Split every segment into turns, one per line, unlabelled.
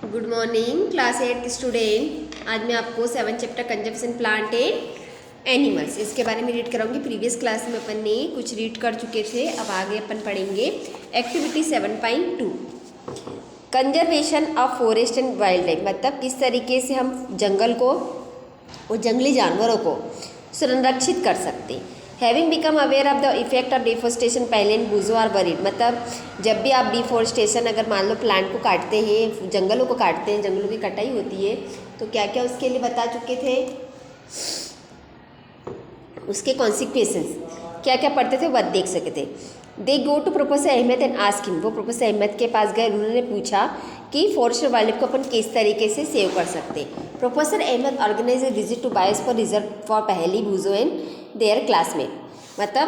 Good morning class 8 student. आज मैं आपको 7 chapter conservation plant and animals इसके बारे में रीड कराऊंगी। प्रीवियस क्लास में अपन ने कुछ रीड कर चुके थे, अब आगे अपन पढ़ेंगे activity 7.2 conservation of forest and wild life. मतलब किस तरीके से हम जंगल को और जंगली जानवरों को संरक्षित कर सकते हैं। Having become aware of the effect of deforestation पहले इन बुजो आर वरीड। मतलब जब भी आप डिफोरेस्टेशन, अगर मान लो प्लांट को काटते हैं, जंगलों को काटते हैं, जंगलों की कटाई होती है, तो क्या क्या उसके लिए बता चुके थे, उसके कॉन्सिक्वेंसेस क्या क्या पढ़ते थे वह देख सके थे। They go to professor Ahmad and ask him. वो प्रोफेसर अहमद के पास गए, उन्होंने पूछा कि फॉरेस्ट वाइल्ड लाइफ को अपन किस तरीके से सेव कर सकते हैं। Professor Ahmed organise a visit to biosphere reserve for Paheli Boojho and their classmate. मतलब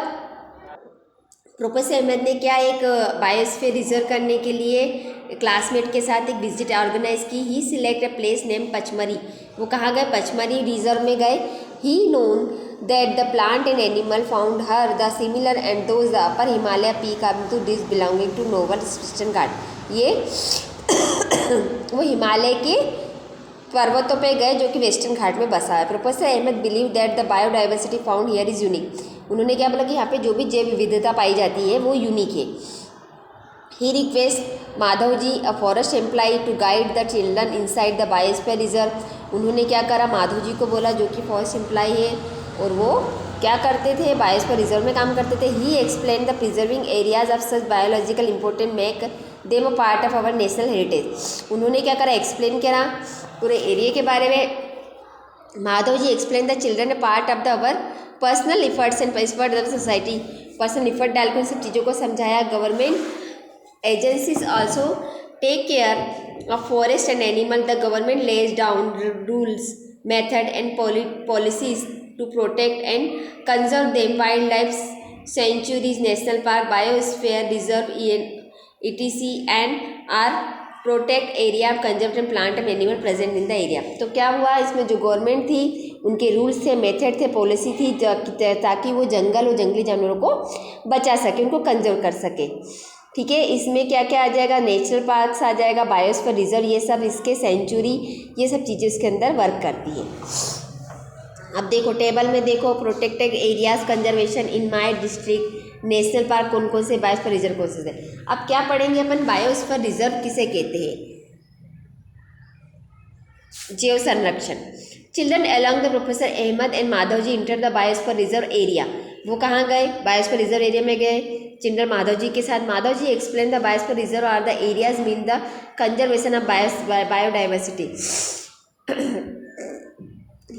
प्रोफेसर अहमद ने क्या, एक बायोस्फीयर रिजर्व करने के लिए क्लासमेट के साथ एक विजिट ऑर्गेनाइज की। He select a place name Pachmarhi. वो कहाँ गए? पचमरी रिजर्व में गए। He known that the plant and animal found here the similar and those the upper Himalaya peak up to this belonging to noble western Ghat. ये वो हिमालय के पर्वतों पे गए जो कि वेस्टर्न घाट में बसा है। Professor Ahmed believe that the biodiversity found here is unique. उन्होंने क्या बोला कि यहाँ पे जो भी जैव विविधता पाई जाती है वो यूनिक है। He request Madhav ji, a forest employee, to guide the children inside the biosphere reserve. उन्होंने क्या करा? माधव जी को बोला, जो कि फॉरेस्ट एम्प्लॉई है और वो क्या करते थे? बायोस्फीयर रिजर्व में काम करते थे। He explain the preserving areas of such biological important make them a part of our national heritage. उन्होंने क्या करा? एक्सप्लेन करा पूरे एरिया के बारे में। Madhav ji explain the children a part of the our personal efforts and effort of society. Personal effort डाल के उन सब चीज़ों को समझाया। Government agencies also take care of forest and animal. The government lays down rules, method and policies to protect and conserve them. Wildlife sanctuaries, national park, biosphere reserve, etc and are protect area of conservation plant and animal present in the area. तो क्या हुआ, इसमें जो government थी उनके rules थे, method थे, policy थी, ताकि वो जंगल और जंगली जानवरों को बचा सके, उनको कंजर्व कर सके। ठीक है, इसमें क्या क्या आ जाएगा? नेशनल पार्क्स आ जाएगा, बायोस्फीयर रिजर्व, ये सब इसके सेंचुरी, ये सब चीज़ें इसके अंदर वर्क करती है। अब देखो टेबल में देखो, protected areas conservation in my district, national park कौन कौन से, बायोस्फीयर रिजर्व कौन से है। अब क्या पढ़ेंगे अपन? बायोस्फीयर रिजर्व किसे कहते हैं? जैव संरक्षण। Children along the professor Ahmad and Madhav ji enter the biosphere reserve area. वो कहाँ गए? बायोस्फीयर रिजर्व एरिया में गए चिल्ड्रन माधव जी के साथ। Madhav ji explain the biosphere reserve are the areas mean the conservation of biodiversity.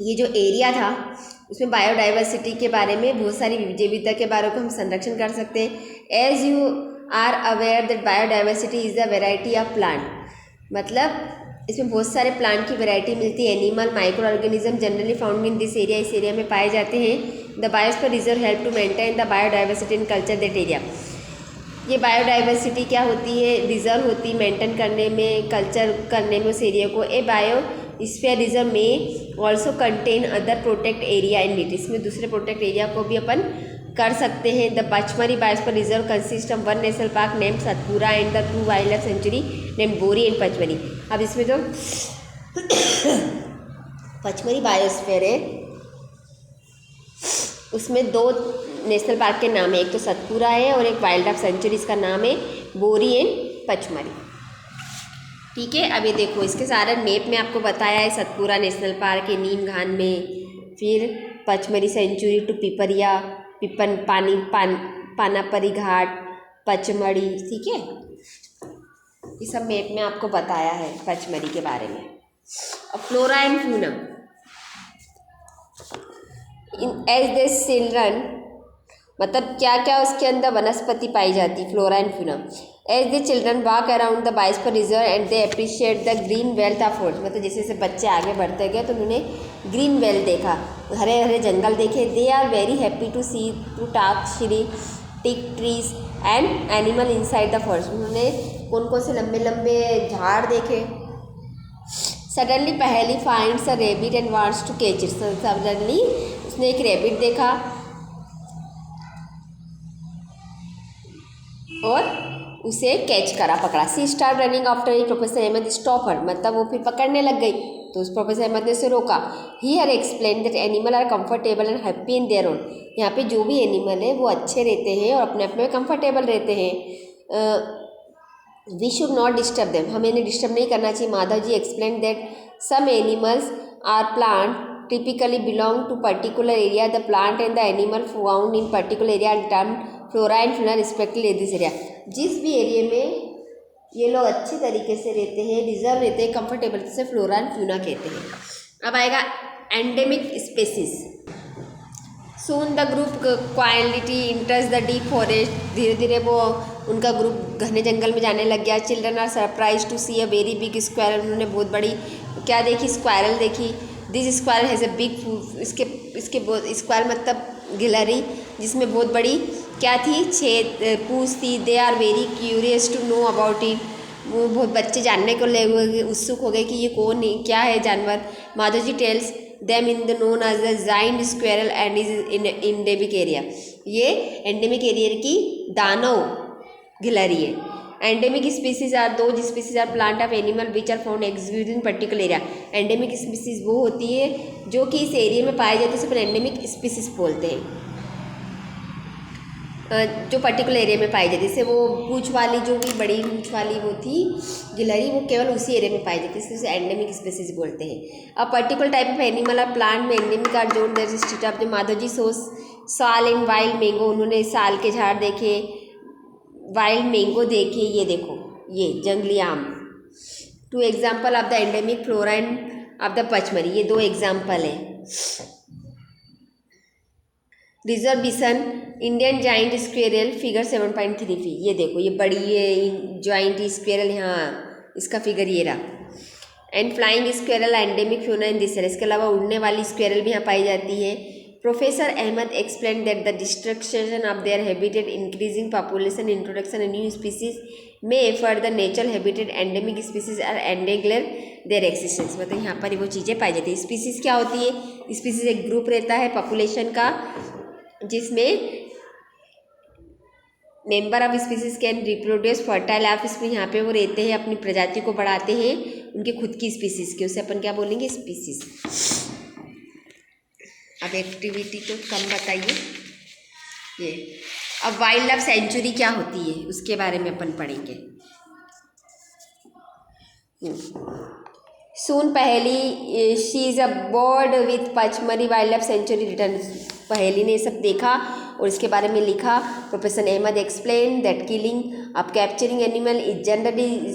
ये जो एरिया था उसमें बायोडाइवर्सिटी के बारे में, बहुत सारी विविधता के बारे में हम संरक्षण कर सकते हैं। As you are aware that biodiversity is the variety of plant. मतलब इसमें बहुत सारे प्लांट की वैरायटी मिलती है। Animal, micro organism generally found in this area, इस एरिया में पाए जाते हैं। The biosphere reserve help to maintain the biodiversity in culture that area. ये बायोडाइवर्सिटी क्या होती है? रिजर्व होती है मेंटेन करने में, कल्चर करने में उस एरिया को। ए बायोस्फीयर रिजर्व में also contain other protect area in it. इसमें दूसरे प्रोटेक्ट एरिया को भी अपन कर सकते हैं। The Pachmarhi biosphere reserve consist of one national park named Satpura and the 2 wild life sanctuary named Bori and Pachmarhi. अब इसमें तो पचमरी बायोस्फीयर है, उसमें 2 नेशनल पार्क के नाम है, एक तो सतपुरा है और एक वाइल्ड लाइफ सेंचुरी, इसका नाम है बोरी एंड पचमरी। ठीक है, अब ये देखो इसके सारे मैप में आपको बताया है। सतपुरा नेशनल पार्क है नीमघान में, फिर पचमरी सेंचुरी टू पिपरिया, पानापरी घाट, पचमढ़ी। ठीक है, ये सब मैप में आपको बताया है पचमढ़ी के बारे में। अब flora and fauna in as this children, मतलब क्या क्या उसके अंदर वनस्पति पाई जाती, flora and fauna. As the children walk around the biosphere reserve and they appreciate the green wealth of forest. मतलब जैसे जैसे बच्चे आगे बढ़ते गए तो उन्होंने ग्रीन वेल्थ देखा, हरे हरे जंगल देखे। They are very happy to see to talk three teak trees and animal inside the forest. उन्होंने कौन कौन से लंबे लंबे झाड़ देखे। सडनली पहली finds a rabbit and wants to catch it. Suddenly उसने एक रेबिट देखा और उसे कैच करा, पकड़ा। She start running after he, professor Ahmad stop her, मतलब वो फिर पकड़ने लग गई, तो उस प्रोफेसर अहमद ने उसे रोका। He her explain that animal are comfortable and happy in their own, यहाँ पे जो भी एनिमल है वो अच्छे रहते हैं और अपने आप में कंफर्टेबल रहते हैं। We should not disturb them, हमें इन्हें डिस्टर्ब नहीं करना चाहिए। Madhav ji explain that some animals are plant typically belong to particular area, the plant and the animal found in particular area are termed flora and fauna respectively in this area। जिस भी area में ये लोग अच्छी तरीके से रहते हैं, रिजर्व रहते हैं, कंफर्टेबल से फ्लोरा एंड फ्यूना कहते हैं। अब आएगा endemic species. Soon the group quality enters the deep forest, धीरे धीरे वो उनका ग्रुप घने जंगल में जाने लग गया। Children are surprise to see a very big squirrel, उन्होंने बहुत बड़ी क्या देखी, स्क्वायरल देखी। This squirrel has a big, इसके स्क्वायरल मतलब गिलहरी, जिसमें बहुत बड़ी क्या थी, छेद पूंछ थी। They are very curious to know about it, वो बहुत बच्चे जानने को ले उत्सुक हो गए कि ये कौन है, क्या है जानवर। Madhav ji tells them in the known as the giant squirrel and is in endemic area, ये एंडेमिक एरिया की दानव गिलहरी है। Endemic species are those species or plant of animal which are found execute in particular area. Endemic species वो होती है जो कि इस एरिया में पाई जाती है, उसे अपन एंडेमिक स्पीसीज बोलते हैं, जो पर्टिकुलर एरिया में पाई जाती है। जैसे वो पूंछ वाली, जो भी बड़ी पूंछ वाली वो थी गिलहरी, वो केवल उसी एरिया में पाई जाती है, इसलिए उसे एंडेमिक स्पीसीज बोलते हैं। अब पर्टिकुलर टाइप ऑफ एनिमल और प्लांट में endemic are zone that street of the Madhav ji shows sal in wild mango, उन्होंने साल के झाड़ देखे, वाइल्ड मैंगो देखे, ये देखो ये जंगली आम। Two example of the endemic flora and of the Pachmarhi, ये दो एग्जाम्पल है। Reserve bison, Indian giant squirrel figure 7.33, ये देखो ये बड़ी ये जॉइंट स्क्वेरल, यहाँ इसका फिगर ये रहा। And flying squirrel endemic fauna in this area, इसके अलावा उड़ने वाली स्क्वेरल भी यहाँ पाई जाती है। Professor Ahmad explain that the destruction of their habitat, increasing population, introduction of new species may effort the natural habitat, endemic species are endanger their existence, मतलब यहाँ पर वो चीज़ें पाई जाती है। स्पीसीज क्या होती है, स्पीसीज एक ग्रुप रहता है पॉपुलेशन का, जिसमें member of species can reproduce fertile of, इसमें यहाँ पे वो रहते हैं, अपनी प्रजाति को बढ़ाते हैं उनकी खुद की स्पीसीज के, उसे अपन क्या बोलेंगे, स्पीसीज। अब एक्टिविटी तो कम बताइए ये। अब वाइल्ड लाइफ सेंचुरी क्या होती है उसके बारे में अपन पढ़ेंगे। Soon Paheli, she is a bird with Pachmarhi wild life sanctuary return, Paheli ने सब देखा और इसके बारे में लिखा। Professor Ahmad explain that killing of capturing animal is generally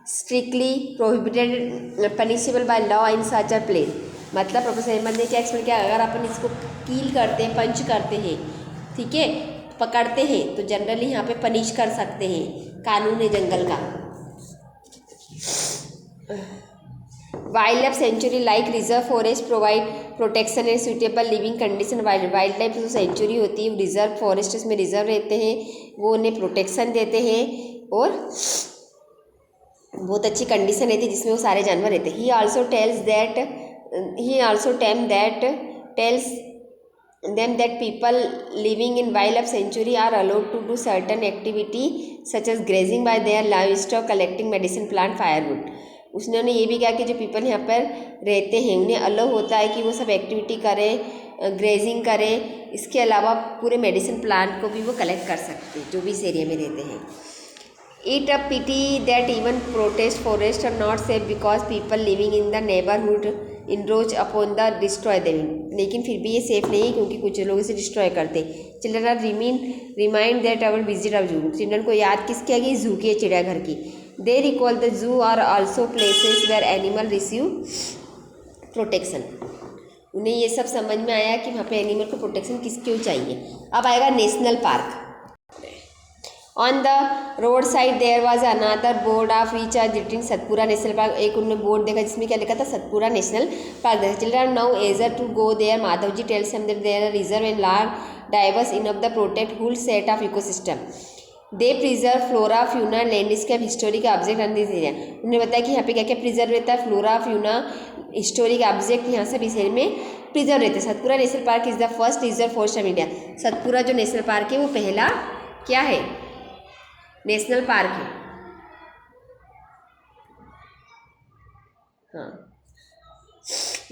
strictly prohibited punishable by law in such a place, मतलब प्रोफेसर अहमद ने क्या एक्सप्लेन किया, अगर अपन इसको कील करते हैं, पंच करते हैं, ठीक है, पकड़ते हैं, तो जनरली यहाँ पे पनिश कर सकते हैं, कानून है जंगल का। Wild life sanctuary like reserve forest provide protection and suitable living condition. Wild life जो सेंचुरी होती है, रिजर्व फॉरेस्ट में रिजर्व रहते हैं, वो उन्हें प्रोटेक्शन देते हैं और बहुत अच्छी कंडीशन रहती है जिसमें वो सारे जानवर रहते हैं। ही also tales them that people living in wildlife sanctuary are allowed to do certain activity such as grazing by their livestock, collecting medicine plant, firewood। उसने ये भी कहा कि जो पीपल यहाँ पर रहते हैं उन्हें अलाउ होता है कि वो सब एक्टिविटी करें, ग्रेजिंग करें, इसके अलावा पूरे मेडिसिन प्लांट को भी वो कलेक्ट कर सकते हैं जो भी इस एरिया में रहते हैं। It a pity that even protest forest are not safe because people living in the neighbourhood encroach upon the destroy them, लेकिन फिर भी ये सेफ नहीं है क्योंकि कुछ लोग इसे डिस्ट्रॉय करते। Children are remind that our visit of zoo, children को याद किसकी आ गई, जू की, चिड़ियाघर की। They recall the zoo are also places where animal receive protection, उन्हें ये सब समझ में आया कि वहाँ पे एनिमल को प्रोटेक्शन किस क्यों चाहिए। अब आएगा national park. On the road side there was another board of which are written Satpura national park, एक उन्होंने बोर्ड देखा जिसमें क्या लिखा था, Satpura national park. Children now eager to go there, Madhav ji tells him that there are reserve and large diverse in of the protect whole set of ecosystem, they preserve flora fauna landscape historic object on this area. उन्होंने बताया कि यहाँ पे क्या क्या preserve रहता है, flora fauna historic object यहाँ सब इस एरिया में प्रिजर्व रहते हैं। Satpura national park is the first reserve forest of India, Satpura जो नेशनल पार्क है वो पहला क्या है, नेशनल पार्क है। हाँ,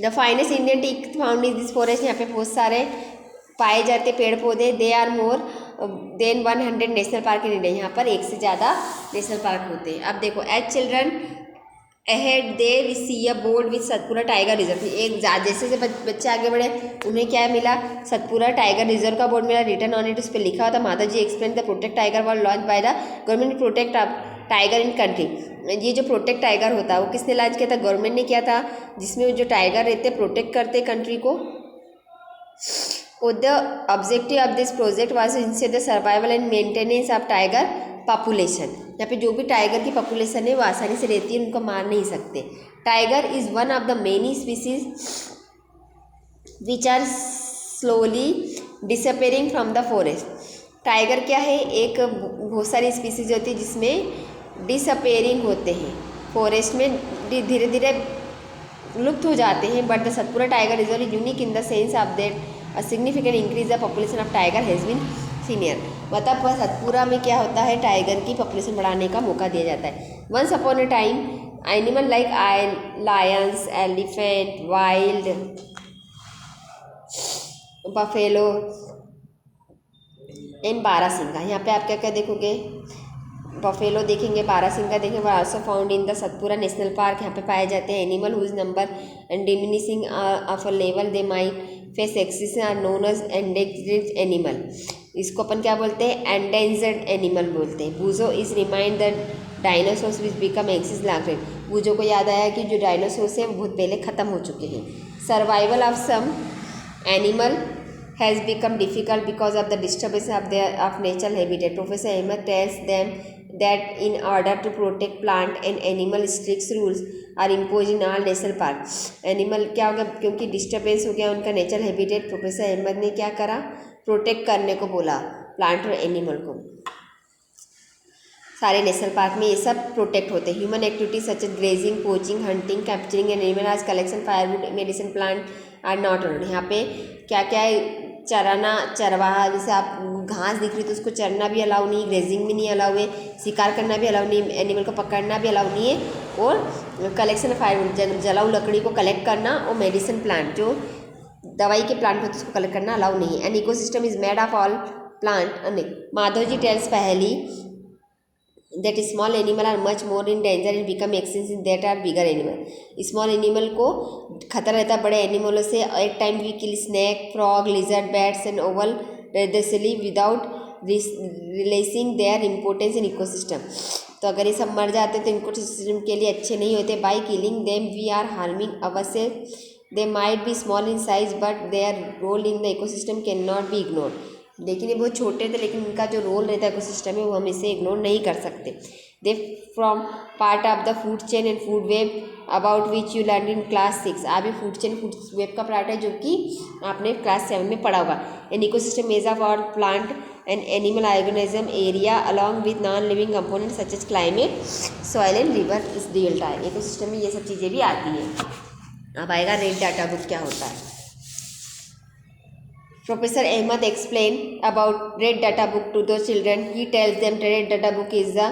the finest Indian tea found in this forest, यहाँ पे बहुत सारे पाए जाते पेड़ पौधे। They are more than 100 national park in India, यहाँ पर 1 से ज़्यादा नेशनल पार्क होते हैं। अब देखो, as children ahead they we see a board with Satpura tiger reserve. एक जैसे जैसे बच्चे आगे बढ़े उन्हें क्या मिला, सतपुरा टाइगर रिजर्व का बोर्ड मिला। रिटर्न ऑन इट, उस पर लिखा हुआ था Madhav ji explain the protect tiger was launch by the government protect tiger in country. ये जो प्रोटेक्ट टाइगर होता है वो किसने लॉन्च किया था, गवर्नमेंट ने किया था, जिसमें जो टाइगर रहते प्रोटेक्ट करते कंट्री को। The objective of this project was ensure the survival and maintenance of tiger population. यहाँ पे जो भी टाइगर की पॉपुलेशन है वो आसानी से रहती है, उनको मार नहीं सकते। Tiger is one of the many species which are slowly disappearing from the forest. Tiger क्या है, एक बहुत सारी स्पीसीज होती है जिसमें डिसअपेयरिंग होते हैं, फॉरेस्ट में धीरे धीरे लुप्त हो जाते हैं। But the Satpura tiger reserve is unique in the sense of that a significant increase the population of tiger has been senior. मतलब सतपुरा में क्या होता है, टाइगर की पॉपुलेशन बढ़ाने का मौका दिया जाता है। Once upon a time animal like lions, elephant, wild buffalo and barasingha, यहाँ पे आप क्या क्या देखोगे, बफेलो देखेंगे, बारासिंगा देखेंगे, were also found in the Satpura national park. यहाँ पे पाए जाते हैं। Animal whose number and diminishing of a level they might face axis are known as endangered animal. इसको अपन क्या बोलते हैं, एंडेंजर्ड एनिमल बोलते हैं। Boojho is remind the dinosaurs which become axis largest. Boojho को याद आया कि जो डायनासोर्स है वो बहुत पहले ख़त्म हो चुके हैं। Survival of some animal has become difficult because of the disturbance of their of natural habitat. Professor Ahmed tells them that in order to protect plant and animal, strict rules are imposed in all national park. Animal क्या हो गया, क्योंकि disturbance हो गया उनका natural habitat, professor Ahmad ने क्या करा, प्रोटेक्ट करने को बोला प्लांट और एनिमल को। सारे नेशनल पार्क में ये सब प्रोटेक्ट होते हैं। Human activities such as grazing, poaching, hunting, capturing and animal आज collection, firewood, medicine plant are not allowed. यहाँ पे क्या क्या है, चराना, चरवाहा, जैसे आप घास दिख रही तो उसको चरना भी अलाउ नहीं, ग्रेजिंग भी नहीं अलाउ है, शिकार करना भी अलाउ नहीं, एनिमल को पकड़ना भी अलाउ नहीं है, और कलेक्शन ऑफ फायरवुड, जलाऊ लकड़ी को कलेक्ट करना, और मेडिसिन प्लांट जो दवाई के प्लांट होते हैं उसको कलेक्ट करना अलाउ नहीं है। An ecosystem is made of all plant. Madhav ji tells पहली that small animal are much more in danger and become extinct in that are bigger animal. Small animal को खतरा रहता है बड़े एनिमलों से। At time we kill snake, frog, lizard, bats and owl ruthlessly without realising their importance in ecosystem. तो अगर ये सब मर जाते तो इकोसिस्टम के लिए अच्छे नहीं होते। By killing them we are harming ourselves. They might be small in size but their role in the ecosystem can not be ignored. लेकिन ये बहुत छोटे थे, लेकिन इनका जो रोल रहता है इकोसिस्टम में वो हम इसे इग्नोर नहीं कर सकते। They from part of the food chain and food web about which you learn in class 6। आप भी फूड चेन फूड वेब का पार्ट है जो कि आपने क्लास 7 में पढ़ा होगा। An ecosystem made of all plant and animal organism area along with non living component such as climate, soil and river is real time. Ecosystem में ये सब चीज़ें भी आती हैं। अब आएगा रेड डाटा बुक क्या होता है। Professor Ahmed explained about Red Data Book to the children. He tells them that Red Data Book is a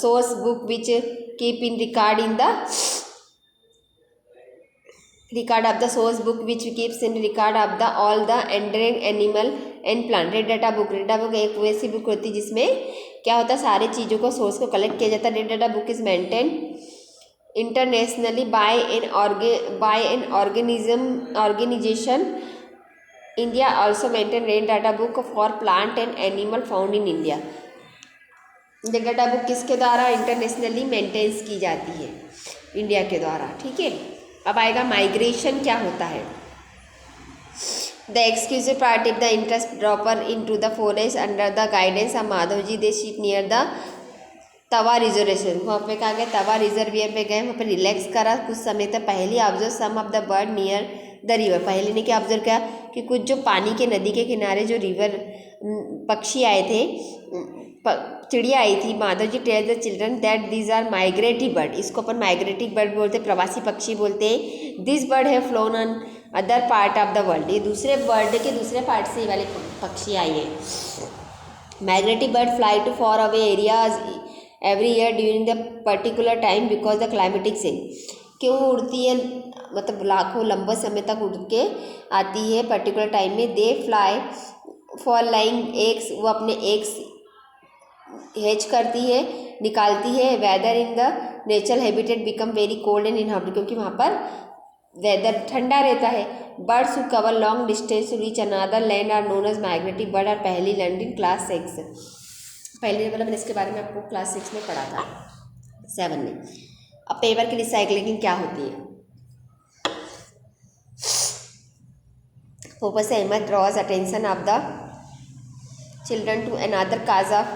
source book which keep in record in the record of the source book which keeps in record of the all the endangered animal and plant. Red Data Book एक वैसी book होती है जिसमें क्या होता है, सारी चीज़ों को सोर्स को कलेक्ट किया जाता है। Red Data Book is maintained internationally by an organization. India also maintain Red Data Book for plant and animal found in India. Red Data Book किसके द्वारा इंटरनेशनली मेंटेन्स की जाती है, इंडिया के द्वारा। ठीक है, अब आएगा माइग्रेशन क्या होता है। The exclusive part if the interest dropper into the forest under the guidance of Madhav ji they ship near the Tawa reservation. वहाँ पे कहा गया तवा रिजर्वियर पे गए, वहाँ पे रिलैक्स करा कुछ समय तक। पहले observe some of the bird near the river. पहले ने क्या ऑब्जर्व किया कि कुछ जो पानी के नदी के किनारे जो रिवर पक्षी आए थे, चिड़िया आई थी। Madhav ji tell the children that these are migratory bird. इसको अपन माइग्रेटरी बर्ड बोलते हैं, प्रवासी पक्षी बोलते हैं। दिस बर्ड है phloem on other part of the world. ये दूसरे वर्ल्ड के दूसरे पार्ट से ये वाले पक्षी आई है। Magnetic bird fly to far away areas every year during the particular time because the climatic change. क्यों उड़ती है, मतलब लाखों लंबे समय तक उड़ के आती है पर्टिकुलर टाइम में। They fly for laying eggs, वो अपने एग्स हैच करती है, निकालती है। Weather in the natural habitat become very cold and inhabited, क्योंकि वहाँ पर वेदर ठंडा रहता है। Birds who cover long distance to reach another land are known as migrative bird, और पहली लैंड इन क्लास 6। पहले मतलब मैंने इसके बारे में आपको क्लास 6 में पढ़ा था, 7 में। अब पेपर की रिसाइकलिंग क्या होती है। Professor Ahmad draws attention of the children to another cause of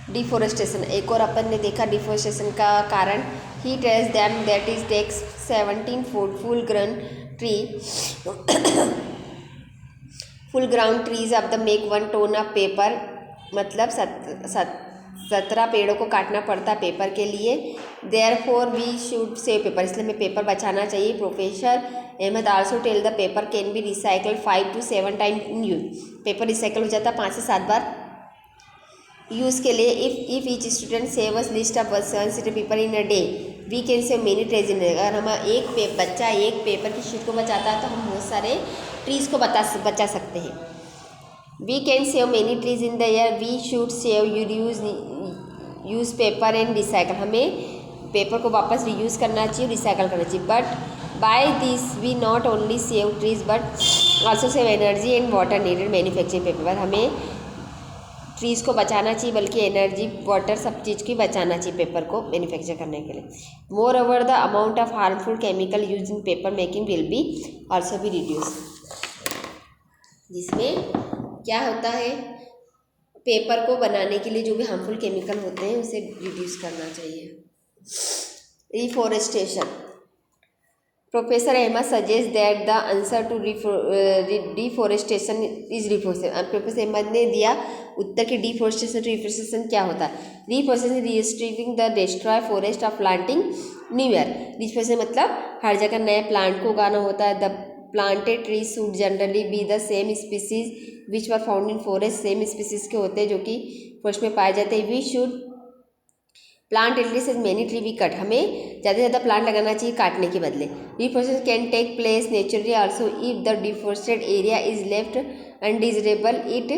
deforestation. एक और अपन ने देखा डिफोरेस्टेशन का कारण। He tells them that is takes 17 full grown tree full grown trees of the make 1 ton of paper, मतलब 17 पेड़ों को काटना पड़ता पेपर के लिए। Therefore we should save paper, इसलिए हमें पेपर बचाना चाहिए। Professor Ahmad also tell the paper can be recycled 5 to 7 time in use. Paper recycle हो जाता है 5 से 7 बार यूज़ के लिए। If each student save us least of 1 paper in a day we can save many trees in. अगर हम बच्चा एक पेपर की शीट को बचाता है तो हम बहुत सारे ट्रीज़ को बचा सकते हैं। We can save many trees in the year, we should save use paper and recycle. हमें पेपर को वापस रीयूज़ करना चाहिए, रिसाइकल करना चाहिए। But by this we not only save trees but also save energy and water needed manufacturing paper. हमें trees को बचाना चाहिए, बल्कि एनर्जी वाटर सब चीज़ की बचाना चाहिए पेपर को मैन्युफैक्चर करने के लिए। More over the amount of harmful chemical use in paper making will be also be reduce. जिसमें क्या होता है, पेपर को बनाने के लिए जो भी हार्मफुल केमिकल होते हैं उसे रिड्यूस करना चाहिए। Reforestation. Professor Ahmad suggest that the answer to deforestation is reforestation. Professor Ahmad ने दिया उत्तर की डिफॉरेस्टेशन क्या होता है। Reforestation restricting the destroy forest of planting new year. Deforestation मतलब हर जगह नए प्लांट को उगाना होता है। The planted trees should generally be the same species which were found in forest. Same species के होते हैं जो कि फॉरेस्ट में पाए जाते हैं। We should plant at least as many tree we cut. हमें ज़्यादा से ज़्यादा प्लांट लगाना चाहिए काटने के बदले। Deforestation can take place naturally also if the deforested area is left undesirable it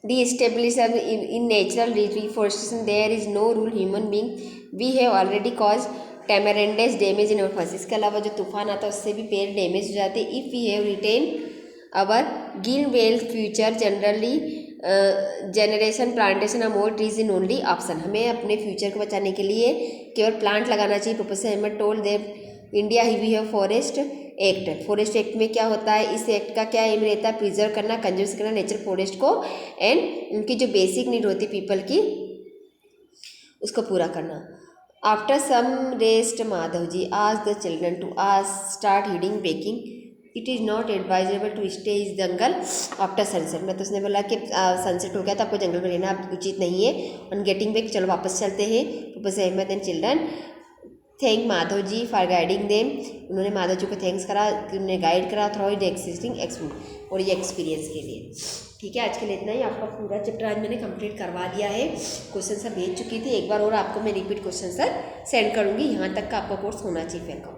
disestablish in natural deforestation there is no rule human being we have already cause tremendous damage in our forest. इसके अलावा जो तूफान आता है उससे भी पेड़ damage हो जाते हैं। If we have retain our gill well future generally generation plantation or more trees in only option. हमें अपने फ्यूचर को बचाने के लिए केवल प्लांट लगाना चाहिए। Professor Ahmad told that India we have forest act. Forest act में क्या होता है, इस एक्ट का क्या एम रहता है, प्रिजर्व करना, कंजर्व करना नेचुरल फॉरेस्ट को एंड उनकी जो बेसिक नीड होती है पीपल की उसको पूरा करना। After some rest Madhav ji आज द चिल्ड्रन टू आज start heading backing it is not advisable to stay इस जंगल आफ्टर सनसेट। मैं तो उसने बोला कि सनसेट हो गया तो आपको जंगल में रहना उचित नहीं है। ऑन गेटिंग बैक चलो वापस चलते हैं। Professor Ahmad and children thank Madhav ji for guiding them. उन्होंने माधव जी को थैंक्स करा कि उन्होंने गाइड करा थ्रू द एक्सिस्टिंग एक्सपीरियंस और ये एक्सपीरियंस के लिए। ठीक है, आज के लिए इतना ही। आपका पूरा चैप्टर आज मैंने कंप्लीट करवा दिया है। क्वेश्चन सर भेज चुकी थी, एक बार और आपको मैं रिपीट क्वेश्चन सर सेंड करूँगी। यहाँ तक का आपका कोर्स होना चाहिए फिर का।